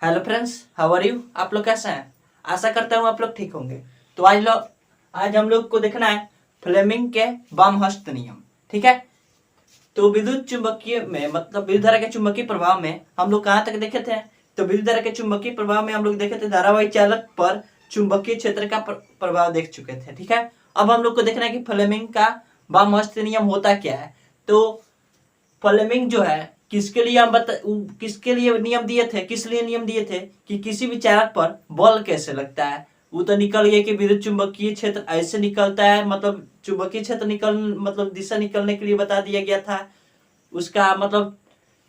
Hello friends, how are you. आप लोग कैसे हैं? आशा करता हूँ आप लोग ठीक होंगे। तो आज हम लोग को देखना है फ्लेमिंग के बामहस्त नियम। ठीक है। तो विद्युत चुंबकीय में मतलब विद्युत धारा के चुंबकीय प्रभाव में हम लोग कहाँ तक देखे थे? तो विद्युत धारा के चुंबकीय प्रभाव में हम लोग देखे थे धारावाही चालक पर चुंबकीय क्षेत्र का प्रभाव देख चुके थे। ठीक है। अब हम लोग को देखना है कि फ्लेमिंग का बामहस्त नियम होता क्या है। तो फ्लेमिंग जो है किसके लिए किसके लिए नियम दिए थे, किस लिए नियम दिए थे कि किसी भी चालक पर बल कैसे लगता है। वो तो निकल गया कि विद्युत चुंबकीय क्षेत्र ऐसे निकलता है, मतलब चुंबकीय क्षेत्र मतलब दिशा निकलने के लिए बता दिया गया था। उसका मतलब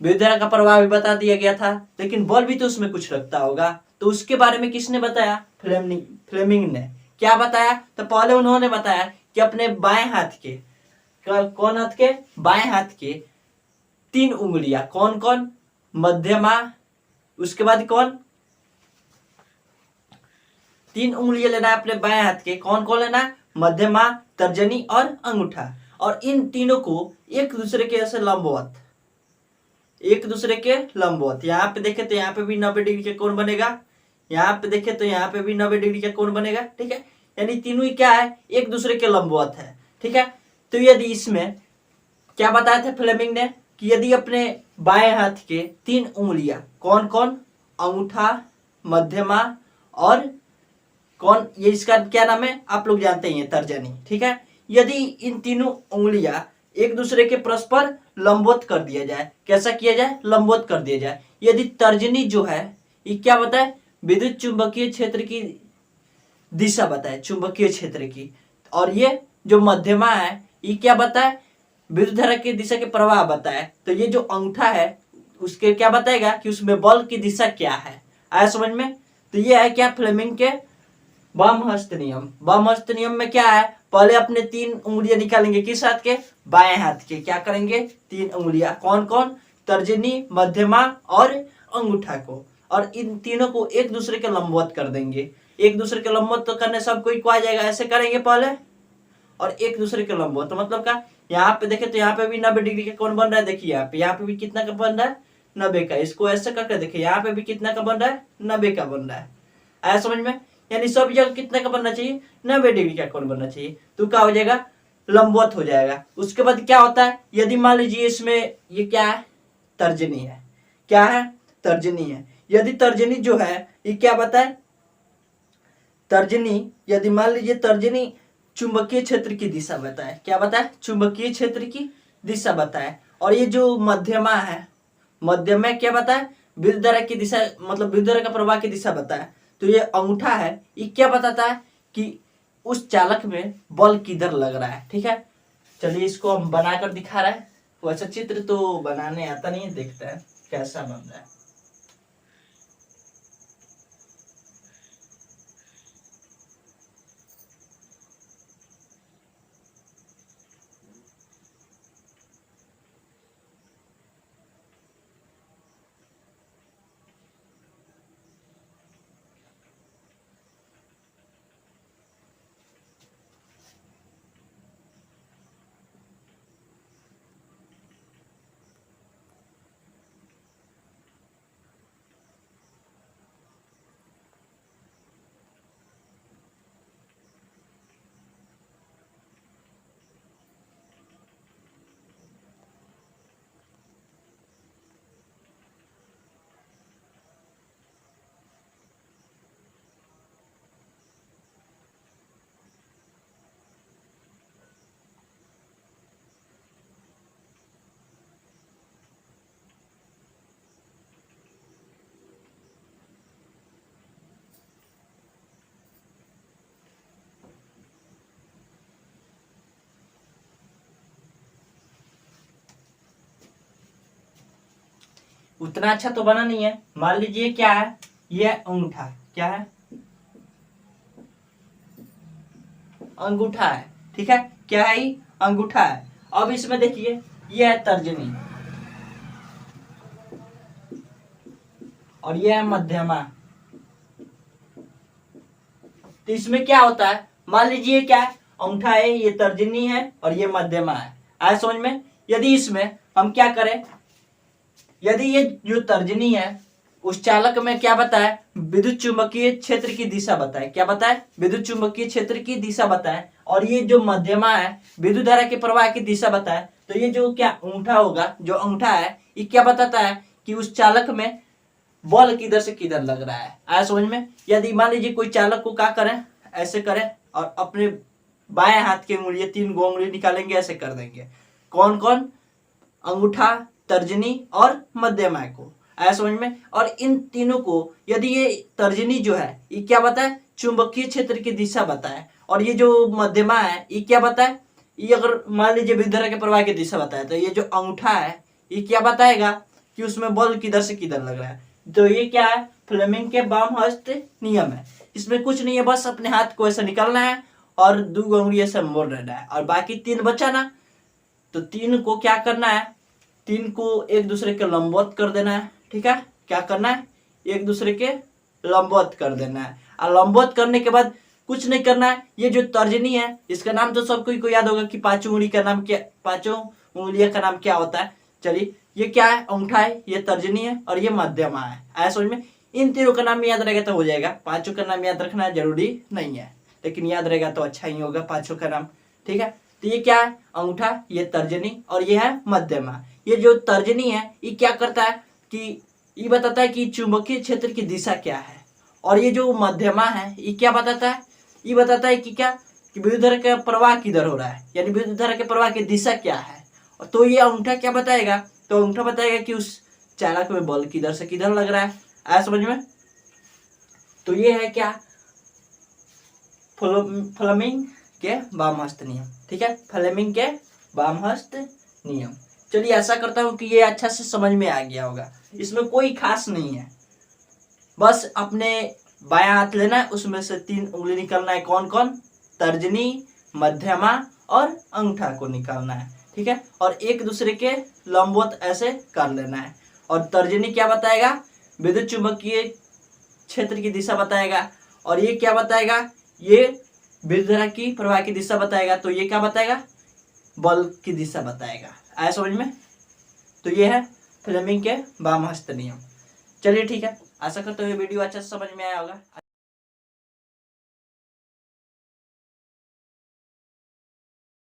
विद्युत धारा का प्रभाव भी बता दिया गया था, लेकिन बल भी तो उसमें कुछ लगता होगा। तो उसके बारे में किसने बताया? फ्लेमिंग ने। क्या बताया? तो पहले उन्होंने बताया कि अपने बाएं हाथ के, कौन हाथ के? बाएं हाथ के 3 उंगलियां। कौन कौन? मध्यमा, उसके बाद कौन? 3 उंगलियां लेना है अपने बाएं हाथ के। कौन कौन लेना? मध्यमा, तर्जनी और अंगूठा। और इन तीनों को एक दूसरे के ऐसे लंबवत, एक दूसरे के लंबवत। यहाँ पे देखे तो यहाँ पे भी 90 डिग्री का कोण बनेगा, यहाँ पे देखे तो यहाँ पे भी 90 डिग्री का कोण बनेगा। ठीक है। यानी तीनों ही क्या है? एक दूसरे के लंबवत है। ठीक है। तो यदि इसमें क्या बताया था फ्लेमिंग ने कि यदि अपने बाएं हाथ के 3 उंगलियां, कौन कौन? अंगूठा, मध्यमा और कौन, ये इसका क्या नाम है आप लोग जानते ही हैं, तर्जनी। ठीक है। यदि इन तीनों उंगलियां एक दूसरे के परस्पर लंबवत कर दिया जाए, कैसा किया जाए? लंबवत कर दिया जाए। यदि तर्जनी जो है ये क्या बताए? विद्युत चुंबकीय क्षेत्र की दिशा बताए, चुंबकीय क्षेत्र की। और ये जो मध्यमा है ये क्या बताए? विद्युत धारा की दिशा के प्रवाह बताए। तो ये जो अंगूठा है उसके क्या बताएगा कि उसमें बल की दिशा क्या है। आया समझ में? तो ये है क्या? फ्लेमिंग के वामहस्त नियम। वामहस्त नियम में क्या है? पहले अपने 3 उंगलियां निकालेंगे, किस हाथ के? बाएं हाथ के। क्या करेंगे? 3 उंगलियां। कौन कौन? तर्जनी, मध्यमा और अंगूठा को। और इन तीनों को एक दूसरे के लंबवत कर देंगे। एक दूसरे के लंबवत तो करने सब कोई को आ जाएगा, ऐसे करेंगे पहले। और एक दूसरे के लंबवत तो मतलब क्या? यहाँ पे देखे तो यहाँ पे भी 90 डिग्री का कोण बन रहा है। देखिए यहाँ पे भी कितना का बन रहा है? 90 का। इसको ऐसे करके देखिए, यहाँ पे भी कितना का बन रहा है? 90 का बन रहा है। आया समझ में? यानी सब जगह कितना का बनना चाहिए? 90 डिग्री का कोण बनना चाहिए। तो क्या हो जाएगा? लंबवत हो जाएगा। उसके बाद क्या होता है? यदि मान लीजिए इसमें ये क्या है? तर्जनी है। क्या है? तर्जनी है। यदि तर्जनी जो है ये क्या बताए? तर्जनी, यदि मान लीजिए तर्जनी चुंबकीय क्षेत्र की दिशा बताए। क्या बताए? चुंबकीय क्षेत्र की दिशा बताए। और ये जो मध्यमा है, मध्यमा क्या बताए? विद्युत धारा की दिशा, मतलब विद्युत धारा का प्रवाह की दिशा बताए। तो ये अंगूठा है, ये क्या बताता है कि उस चालक में बल किधर लग रहा है। ठीक है। चलिए इसको हम बनाकर दिखा रहे हैं। वैसे चित्र तो बनाने आता नहीं है, देखते हैं कैसा बन रहा है। उतना अच्छा तो बना नहीं है। मान लीजिए क्या है? ये अंगूठा। क्या है? अंगूठा है। ठीक है। क्या है? ये अंगूठा है। अब इसमें देखिए ये है तर्जनी और ये है मध्यमा। तो इसमें क्या होता है? मान लीजिए क्या है? अंगूठा है, ये तर्जनी है और ये मध्यमा है। आया समझ में? यदि इसमें हम क्या करें? यदि ये जो तर्जनी है उस चालक में क्या बताए, विद्युत चुंबकीय क्षेत्र की दिशा बताए। क्या बताए, विद्युत चुंबकीय क्षेत्र की दिशा बताए। और ये जो मध्यमा है विद्युत धारा के प्रवाह की दिशा बताए। तो ये जो क्या अंगूठा होगा, जो अंगूठा है ये क्या बताता है कि उस चालक में बॉल किधर से किधर लग रहा है। आया समझ में। यदि मान लीजिए कोई चालक को क्या करें, ऐसे करें और अपने बाएं हाथ की उंगली 3 उंगली निकालेंगे, ऐसे कर देंगे। कौन कौन, अंगूठा, तर्जनी और मध्यमा को। आया समझ में। और इन तीनों को यदि ये तर्जनी जो है ये क्या बताए, चुंबकीय क्षेत्र की दिशा बताए। और ये जो मध्यमा है ये क्या बताए, ये अगर मान लीजिए विद्युत धारा के प्रवाह की दिशा बताए, तो ये जो अंगूठा है ये क्या बताएगा कि उसमें बॉल किधर से किधर लग रहा है। तो ये क्या है, फ्लेमिंग के वाम हस्त नियम है। इसमें कुछ नहीं है, बस अपने हाथ को ऐसा निकालना है और 2 उंगली ऐसे मोड़ देना है। और बाकी 3 बचा ना, तो 3 को क्या करना है, 3 को एक दूसरे के लंबवत कर देना है। ठीक है, क्या करना है, एक दूसरे के लंबवत कर देना है। और लंबवत करने के बाद कुछ नहीं करना है। ये जो तर्जनी है इसका नाम तो सबको को याद होगा कि 5 उंगली का नाम क्या, 5 उंगलियों का नाम क्या होता है। चलिए, ये क्या है, अंगूठा है, ये तर्जनी है और ये मध्यमा है। आया समझ में। इन तीनों का नाम याद रहेगा तो हो जाएगा। 5 का नाम याद रखना जरूरी नहीं है, लेकिन याद रहेगा तो अच्छा ही होगा 5 का नाम। ठीक है, तो ये क्या है, अंगूठा, ये तर्जनी और ये है मध्यमा। ये जो तर्जनी है ये क्या करता है कि ये बताता है कि चुंबकीय क्षेत्र की दिशा क्या है। और ये जो मध्यमा है ये क्या बताता है, ये बताता है कि क्या, कि विद्युत धारा का प्रवाह किधर हो रहा है, यानी विद्युत धारा के प्रवाह की दिशा क्या है। तो ये अंगूठा क्या बताएगा, तो अंगूठा बताएगा कि उस चालक में बल किधर से किधर लग रहा है। आया समझ में। तो ये है क्या, फ्लेमिंग के वामहस्त नियम। ठीक है, फ्लेमिंग के वामहस्त नियम। चलिए, आशा करता हूं कि ये अच्छा से समझ में आ गया होगा। इसमें कोई खास नहीं है, बस अपने बायां हाथ लेना है, उसमें से 3 उंगली निकालना है। कौन कौन, तर्जनी, मध्यमा और अंगूठा को निकालना है। ठीक है, और एक दूसरे के लंबवत ऐसे कर लेना है। और तर्जनी क्या बताएगा, विद्युत चुंबकीय क्षेत्र की दिशा बताएगा। और ये क्या बताएगा, ये विद्युत धारा की प्रवाह की दिशा बताएगा। तो ये क्या बताएगा, बल की दिशा बताएगा। आया समझ में। तो ये है फ्लेमिंग के वामहस्त नियम। चलिए ठीक है, आशा करते हुए वीडियो अच्छा से समझ में आया होगा।